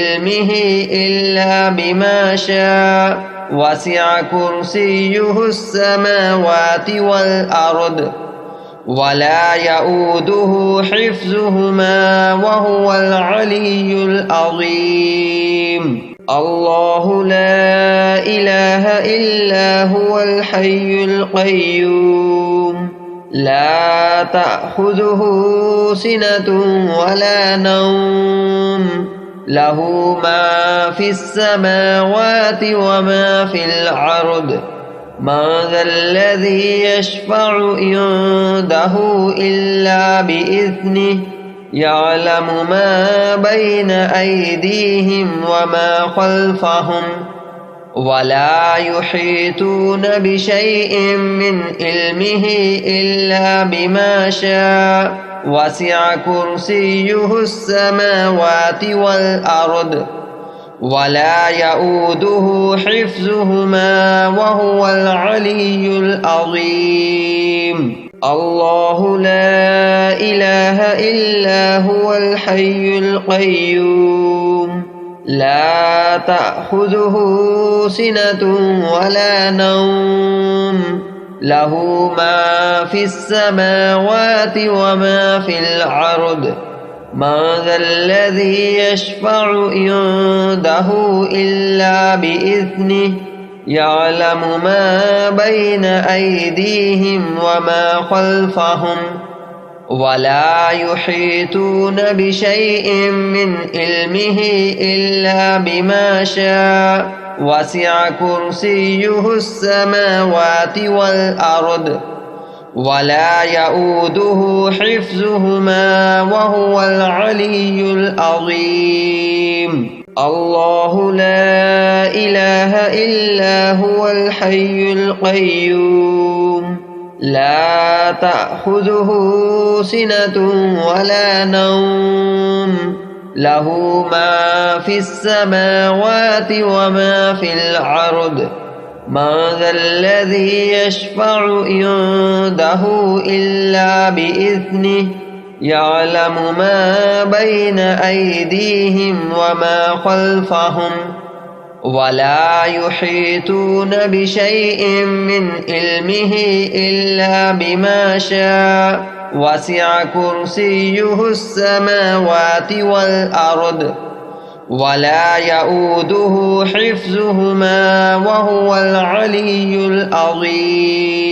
علمه إلا بما شاء وسع كرسيه السماوات والأرض ولا يؤوده حفظهما وهو العلي العظيم الله لا إله إلا هو الحي القيوم لا تأخذه سنة ولا نوم له ما في السماوات وما في الأرض من ذا الذي يشفع عنده إلا بإذنه يعلم ما بين أيديهم وما خلفهم ولا يحيطون بشيء من علمه إلا بما شاء وسع كرسيه السماوات والأرض ولا يؤوده حفظهما وهو العلي العظيم الله لا إله إلا هو الحي القيوم لا تأخذه سنة ولا نوم له ما في السماوات وما في الأرض من ذا الذي يشفع عنده إلا بإذنه يعلم ما بين أيديهم وما خلفهم ولا يحيطون بشيء من علمه إلا بما شاء وسع كرسيه السماوات والأرض ولا يؤوده حفظهما وهو العلي العظيم الله لا إله إلا هو الحي القيوم لا تأخذه سنة ولا نوم له ما في السماوات وما في الأرض من ذا الذي يشفع عنده إلا بإذنه يعلم ما بين أيديهم وما خلفهم ولا يحيطون بشيء من علمه إلا بما شاء وسع كرسيه السماوات والأرض ولا يؤوده حفظهما وهو العلي العظيم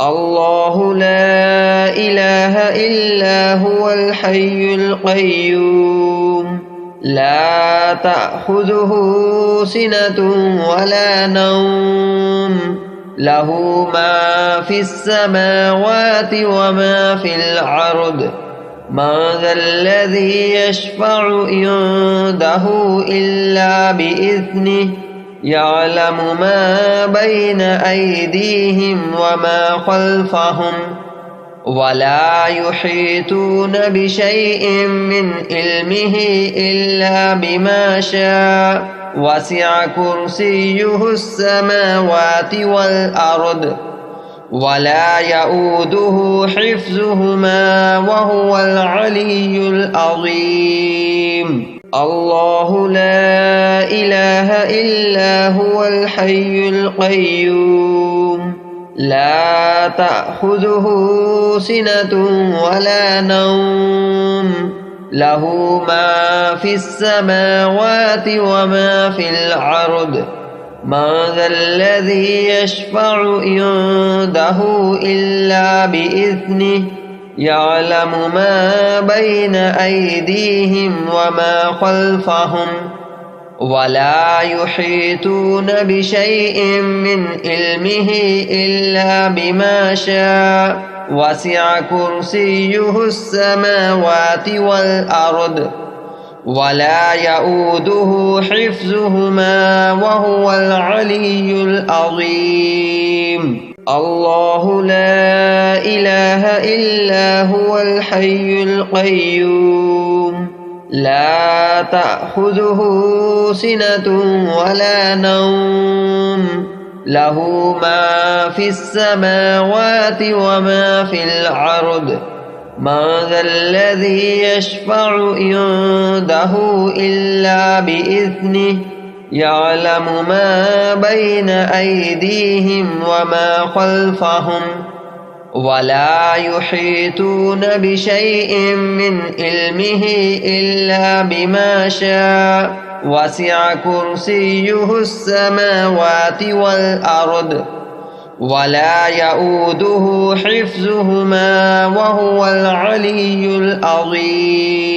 الله لا إله إلا هو الحي القيوم لا تأخذه سنة ولا نوم له ما في السماوات وما في الأرض من ذا الذي يشفع عنده إلا بإذنه يعلم ما بين أيديهم وما خلفهم ولا يحيطون بشيء من علمه إلا بما شاء وسع كرسيه السماوات والأرض ولا يؤوده حفظهما وهو العلي العظيم الله لا إله إلا هو الحي القيوم لا تأخذه سنة ولا نوم له ما في السماوات وما في الأرض من ذا الذي يشفع عنده إلا بإذنه يعلم ما بين أيديهم وما خلفهم ولا يحيطون بشيء من علمه إلا بما شاء وسع كرسيه السماوات والأرض ولا يؤوده حفظهما وهو العلي العظيم الله لا إله إلا هو الحي القيوم لا تأخذه سنة ولا نوم له ما في السماوات وما في الأرض من ذا الذي يشفع عنده إلا بإذنه يعلم ما بين أيديهم وما خلفهم ولا يحيطون بشيء من علمه إلا بما شاء وسع كرسيه السماوات والأرض ولا يؤوده حفظهما وهو العلي العظيم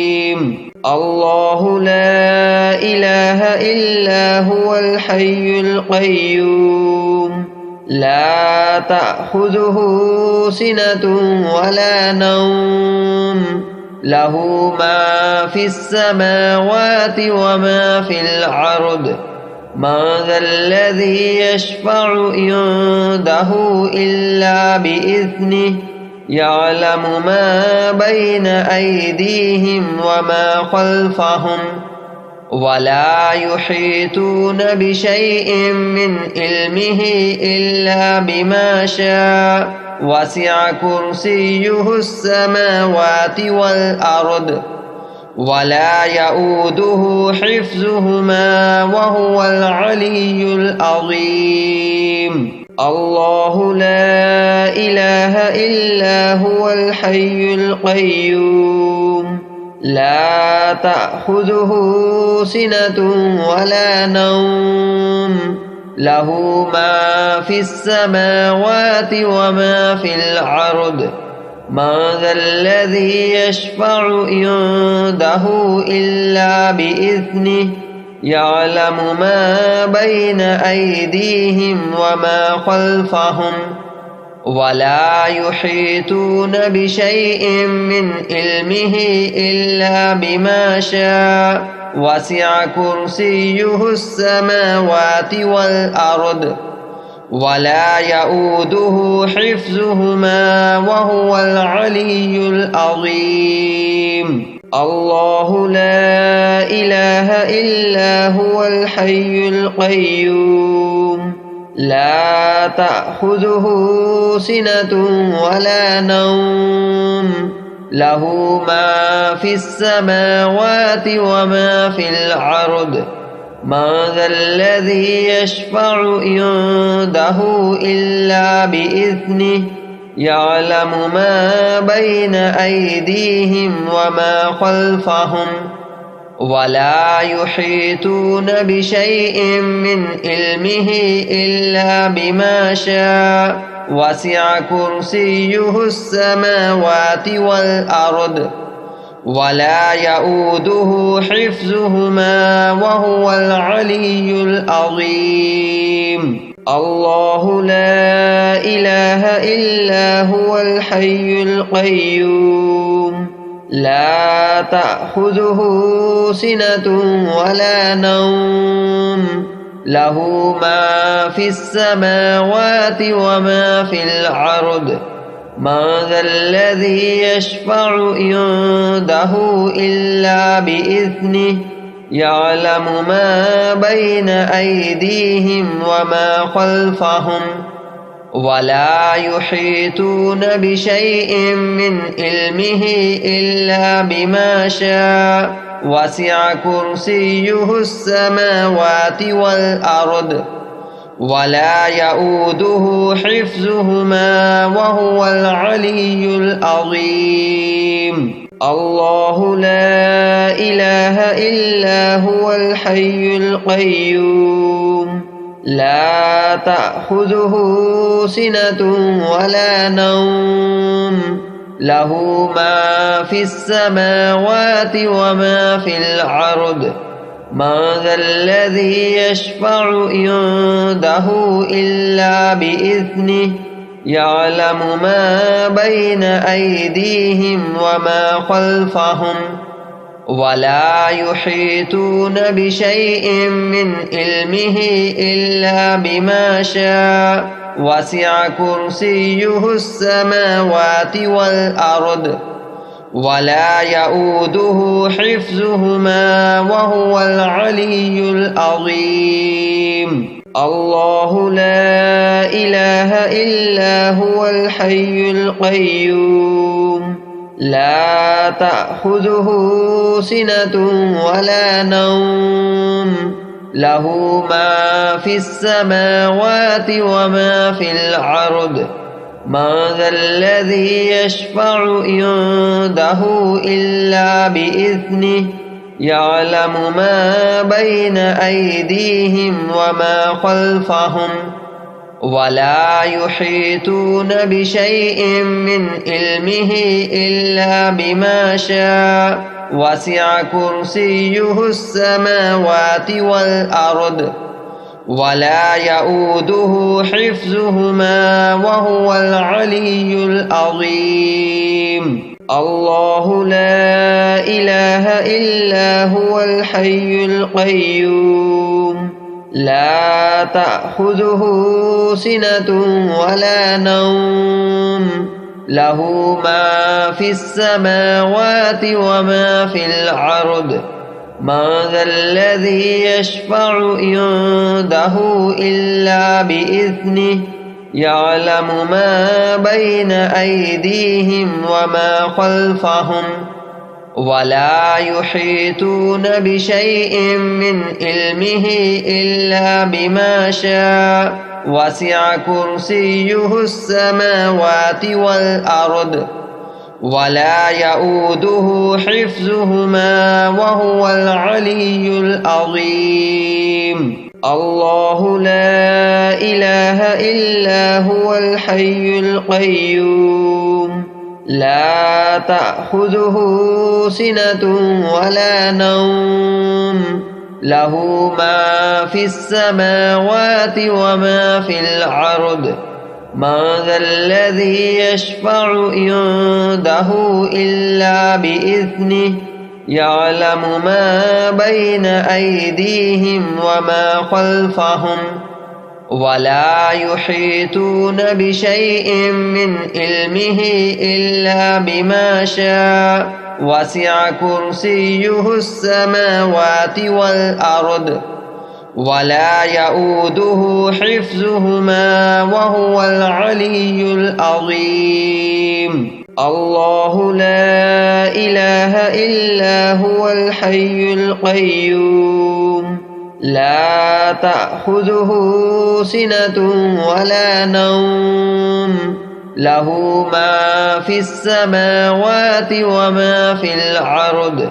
الله لا إله إلا هو الحي القيوم لا تأخذه سنة ولا نوم له ما في السماوات وما في الأرض من ذا الذي يشفع عنده إلا بإذنه يعلم ما بين أيديهم وما خلفهم ولا يحيطون بشيء من علمه إلا بما شاء وسع كرسيه السماوات والأرض ولا يؤوده حفظهما وهو العلي العظيم الله لا إله إلا هو الحي القيوم لا تأخذه سنة ولا نوم له ما في السماوات وما في الأرض من ذا الذي يشفع عنده إلا بإذنه يعلم ما بين أيديهم وما خلفهم ولا يحيطون بشيء من علمه إلا بما شاء وسع كرسيه السماوات والأرض ولا يؤوده حفظهما وهو العلي العظيم الله لا إله إلا هو الحي القيوم لا تأخذه سنة ولا نوم له ما في السماوات وما في الأرض من ذا الذي يشفع عنده إلا بإذنه يعلم ما بين أيديهم وما خلفهم ولا يحيطون بشيء من علمه إلا بما شاء وسع كرسيه السماوات والأرض ولا يؤوده حفظهما وهو العلي العظيم الله لا إله إلا هو الحي القيوم لا تأخذه سنة ولا نوم له ما في السماوات وما في الأرض من ذا الذي يشفع عنده إلا بإذنه يعلم ما بين أيديهم وما خلفهم ولا يحيطون بشيء من علمه إلا بما شاء وسع كرسيه السماوات والأرض ولا يؤوده حفظهما وهو العلي العظيم الله لا إله إلا هو الحي القيوم لا تأخذه سنة ولا نوم له ما في السماوات وما في الأرض من ذا الذي يشفع عنده إلا بإذنه يعلم ما بين أيديهم وما خلفهم ولا يحيطون بشيء من علمه إلا بما شاء وسع كرسيه السماوات والأرض ولا يؤوده حفظهما وهو العلي العظيم الله لا إله إلا هو الحي القيوم لا تأخذه سنة ولا نوم له ما في السماوات وما في الأرض من ذا الذي يشفع عنده إلا بإذنه يعلم ما بين أيديهم وما خلفهم ولا يحيطون بشيء من علمه إلا بما شاء وسع كرسيه السماوات والأرض ولا يؤوده حفظهما وهو العلي العظيم الله لا إله إلا هو الحي القيوم لا تأخذه سنة ولا نوم له ما في السماوات وما في الأرض من ذا الذي يشفع عنده إلا بإذنه يعلم ما بين أيديهم وما خلفهم ولا يحيطون بشيء من علمه إلا بما شاء وسع كرسيه السماوات والأرض ولا يؤوده حفظهما وهو العلي العظيم الله لا إله إلا هو الحي القيوم لا تأخذه سنة ولا نوم له ما في السماوات وما في الأرض من ذا الذي يشفع عنده إلا بإذنه يعلم ما بين أيديهم وما خلفهم ولا يحيطون بشيء من علمه إلا بما شاء وسع كرسيه السماوات والأرض ولا يؤوده حفظهما وهو العلي العظيم الله لا إله إلا هو الحي القيوم لا تأخذه سنة ولا نوم له ما في السماوات وما في الأرض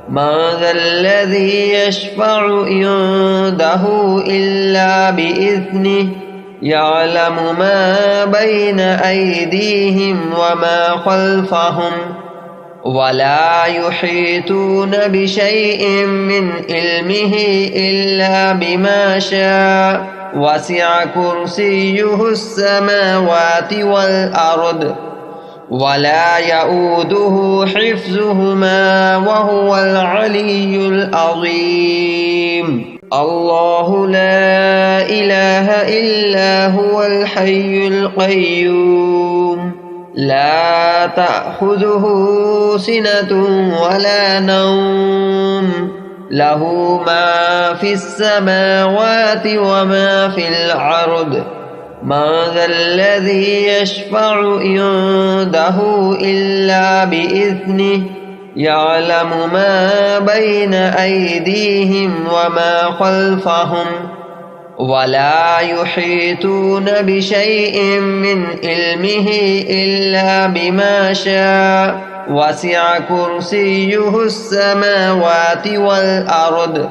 من ذا الذي يشفع عنده إلا بإذنه يعلم ما بين أيديهم وما خلفهم ولا يحيطون بشيء من علمه إلا بما شاء وسع كرسيه السماوات والأرض ولا يؤوده حفظهما وهو العلي العظيم الله لا إله إلا هو الحي القيوم لا تأخذه سنة ولا نوم له ما في السماوات وما في الأرض من ذا الذي يشفع عنده إلا بإذنه يعلم ما بين أيديهم وما خلفهم ولا يحيطون بشيء من علمه إلا بما شاء وسع كرسيه السماوات والأرض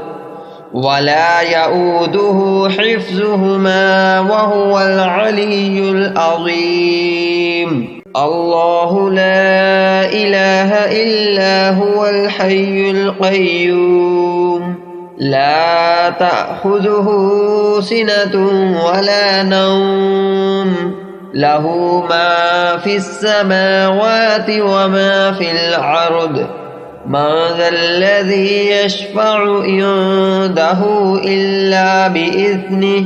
ولا يؤوده حفظهما وهو العلي العظيم الله لا إله إلا هو الحي القيوم لا تأخذه سنة ولا نوم له ما في السماوات وما في الأرض من ذا الذي يشفع عنده إلا بإذنه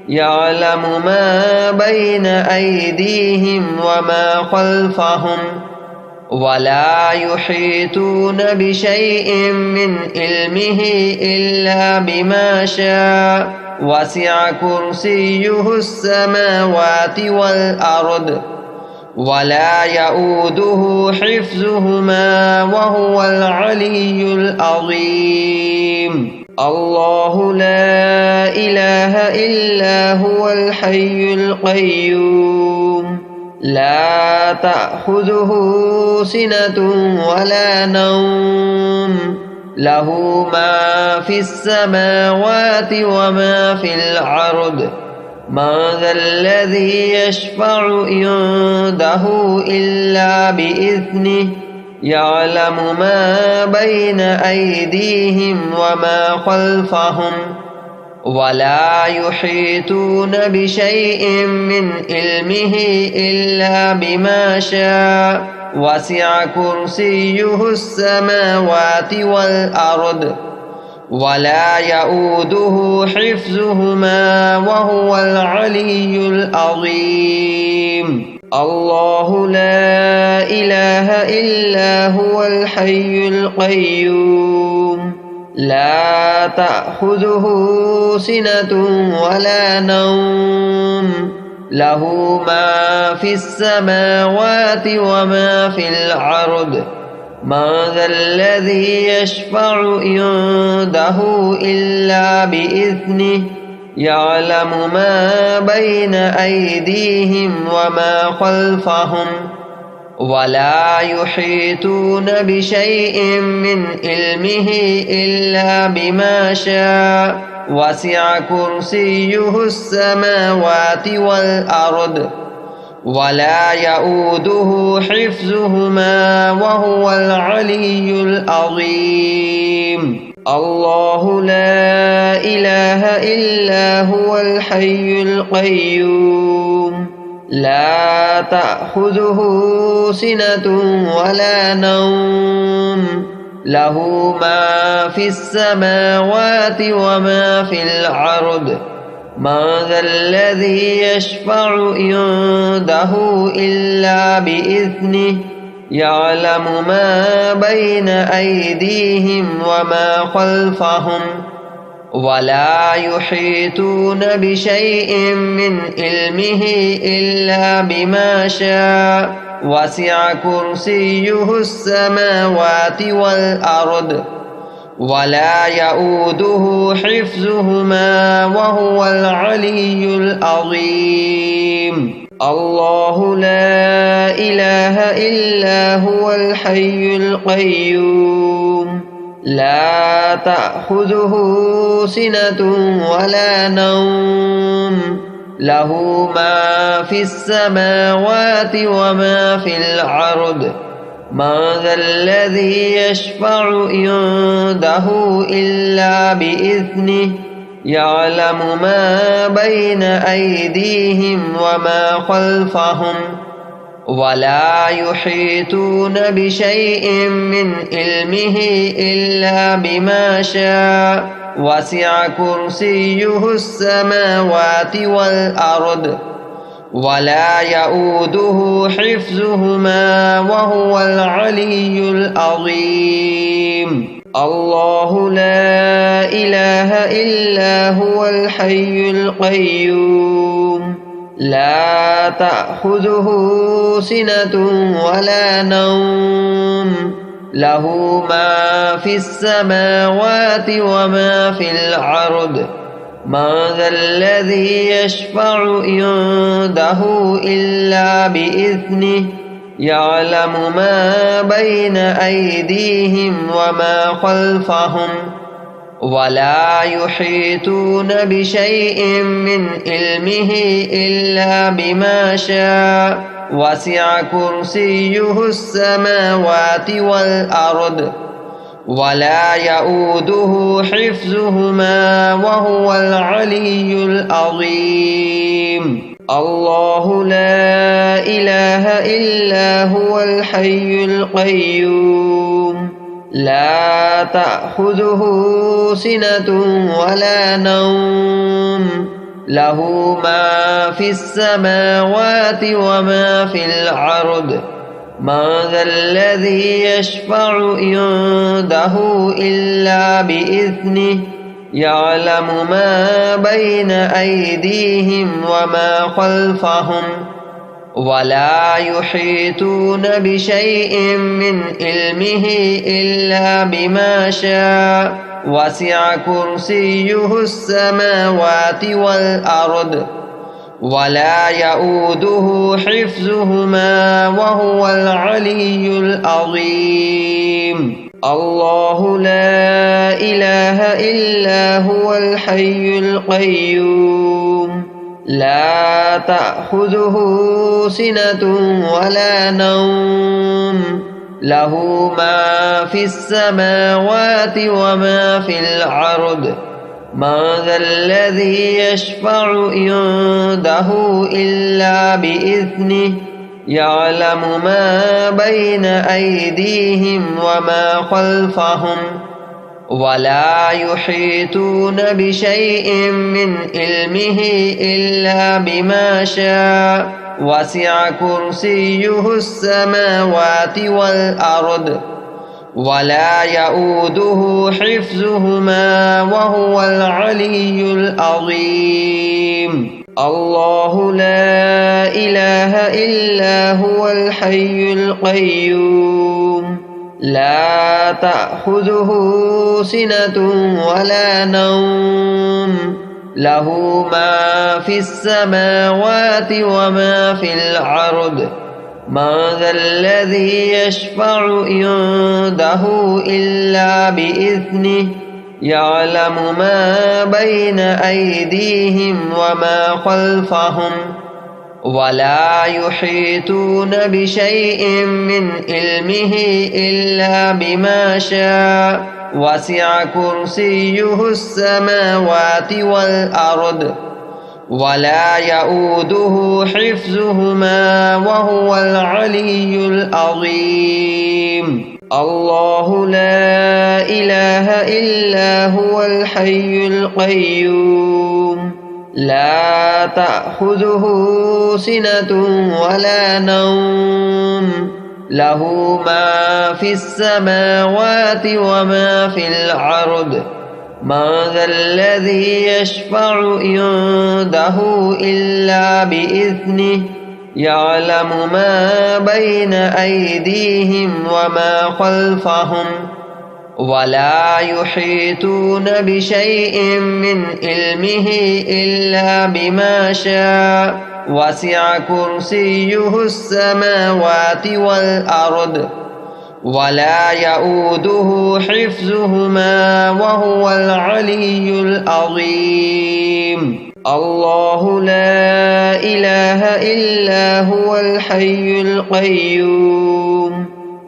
يعلم ما بين أيديهم وما خلفهم ولا يحيطون بشيء من علمه إلا بما شاء وسع كرسيه السماوات والأرض ولا يؤوده حفظهما وهو العلي العظيم الله لا إله إلا هو الحي القيوم لا تأخذه سنة ولا نوم له ما في السماوات وما في الأرض من ذا الذي يشفع عنده إلا بإذنه يعلم ما بين أيديهم وما خلفهم ولا يحيطون بشيء من علمه إلا بما شاء وسع كرسيه السماوات والأرض ولا يؤوده حفظهما وهو العلي العظيم الله لا إله إلا هو الحي القيوم لا تأخذه سنة ولا نوم له ما في السماوات وما في الأرض من ذا الذي يشفع عنده إلا بإذنه يعلم ما بين أيديهم وما خلفهم ولا يحيطون بشيء من علمه إلا بما شاء وسع كرسيه السماوات والأرض ولا يؤوده حفظهما وهو العلي العظيم الله لا إله إلا هو الحي القيوم لا تأخذه سنة ولا نوم له ما في السماوات وما في الأرض من ذا الذي يشفع عنده إلا بإذنه يعلم ما بين أيديهم وما خلفهم ولا يحيطون بشيء من علمه إلا بما شاء وسع كرسيه السماوات والأرض ولا يؤوده حفظهما وهو العلي العظيم الله لا إله إلا هو الحي القيوم لا تأخذه سنة ولا نوم له ما في السماوات وما في الأرض من ذا الذي يشفع عنده إلا بإذنه يعلم ما بين أيديهم وما خلفهم ولا يحيطون بشيء من علمه إلا بما شاء وسع كرسيه السماوات والأرض ولا يؤوده حفظهما وهو العلي العظيم الله لا إله إلا هو الحي القيوم لا تأخذه سنة ولا نوم له ما في السماوات وما في الأرض من ذا الذي يشفع عنده إلا بإذنه يعلم ما بين أيديهم وما خلفهم ولا يحيطون بشيء من علمه إلا بما شاء وسع كرسيه السماوات والأرض ولا يؤوده حفظهما وهو العلي العظيم الله لا إله إلا هو الحي القيوم لا تأخذه سنة ولا نوم له ما في السماوات وما في الأرض من ذا الذي يشفع عنده إلا بإذنه يعلم ما بين أيديهم وما خلفهم ولا يحيطون بشيء من علمه إلا بما شاء وسع كرسيه السماوات والأرض ولا يؤوده حفظهما وهو العلي العظيم الله لا إله إلا هو الحي القيوم لا تأخذه سنة ولا نوم له ما في السماوات وما في الأرض من ذا الذي يشفع عنده إلا بإذنه يعلم ما بين أيديهم وما خلفهم ولا يحيطون بشيء من علمه إلا بما شاء وسع كرسيه السماوات والأرض ولا يؤوده حفظهما وهو العلي العظيم الله لا إله إلا هو الحي القيوم لا تأخذه سنة ولا نوم له ما في السماوات وما في الأرض من ذا الذي يشفع عنده إلا بإذنه يعلم ما بين أيديهم وما خلفهم ولا يحيطون بشيء من علمه إلا بما شاء وسع كرسيه السماوات والأرض ولا يؤوده حفظهما وهو العلي العظيم الله لا إله إلا هو الحي القيوم لا تأخذه سنة ولا نوم له ما في السماوات وما في الأرض من ذا الذي يشفع عنده إلا بإذنه يعلم ما بين أيديهم وما خلفهم ولا يحيطون بشيء من علمه إلا بما شاء وسع كرسيه السماوات والأرض ولا يؤوده حفظهما وهو العلي العظيم الله لا إله إلا هو الحي القيوم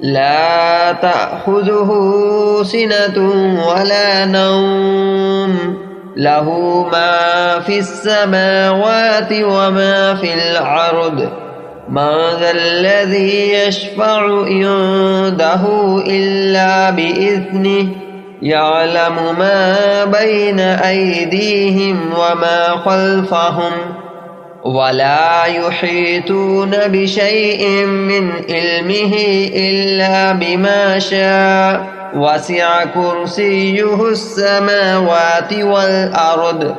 لا تأخذه سنة ولا نوم له ما في السماوات وما في الأرض من ذا الذي يشفع عنده إلا بإذنه يعلم ما بين أيديهم وما خلفهم ولا يحيطون بشيء من علمه إلا بما شاء وسع كرسيه السماوات والأرض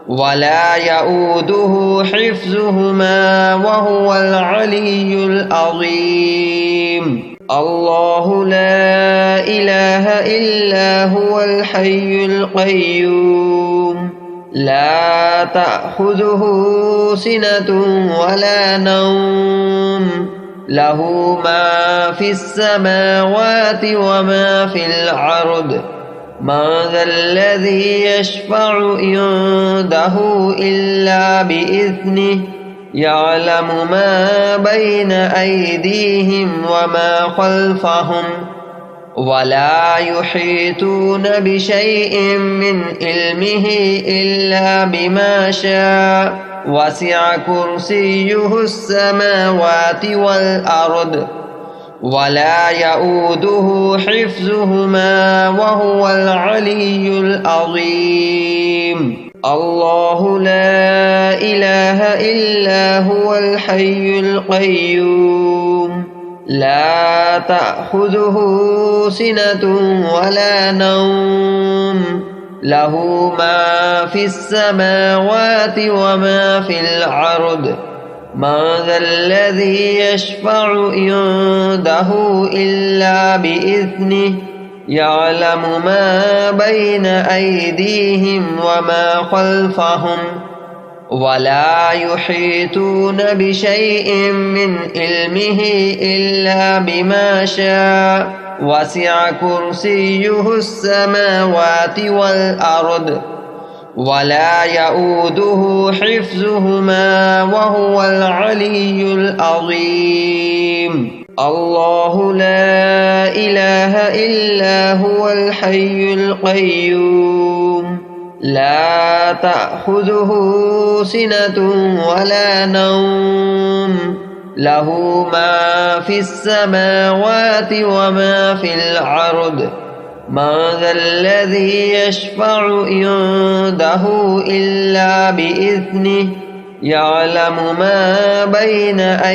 ولا يؤوده حفظهما وهو العلي العظيم الله لا إله إلا هو الحي القيوم لا تأخذه سنة ولا نوم له ما في السماوات وما في الأرض من ذا الذي يشفع عنده إلا بإذنه يعلم ما بين أيديهم وما خلفهم ولا يحيطون بشيء من علمه إلا بما شاء وسع كرسيه السماوات والأرض ولا يؤوده حفظهما وهو العلي العظيم الله لا إله إلا هو الحي القيوم لا تأخذه سنة ولا نوم له ما في السماوات وما في الأرض من ذا الذي يشفع عنده إلا بإذنه يعلم ما بين أيديهم وما خلفهم ولا يحيطون بشيء من علمه إلا بما شاء وسع كرسيه السماوات والأرض ولا يؤوده حفظهما وهو العلي العظيم الله لا إله إلا هو الحي القيوم لا تأخذه سنة ولا نوم له ما في السماوات وما في الأرض من ذا الذي يشفع عنده إلا بإذنه يعلم ما بين أيديهم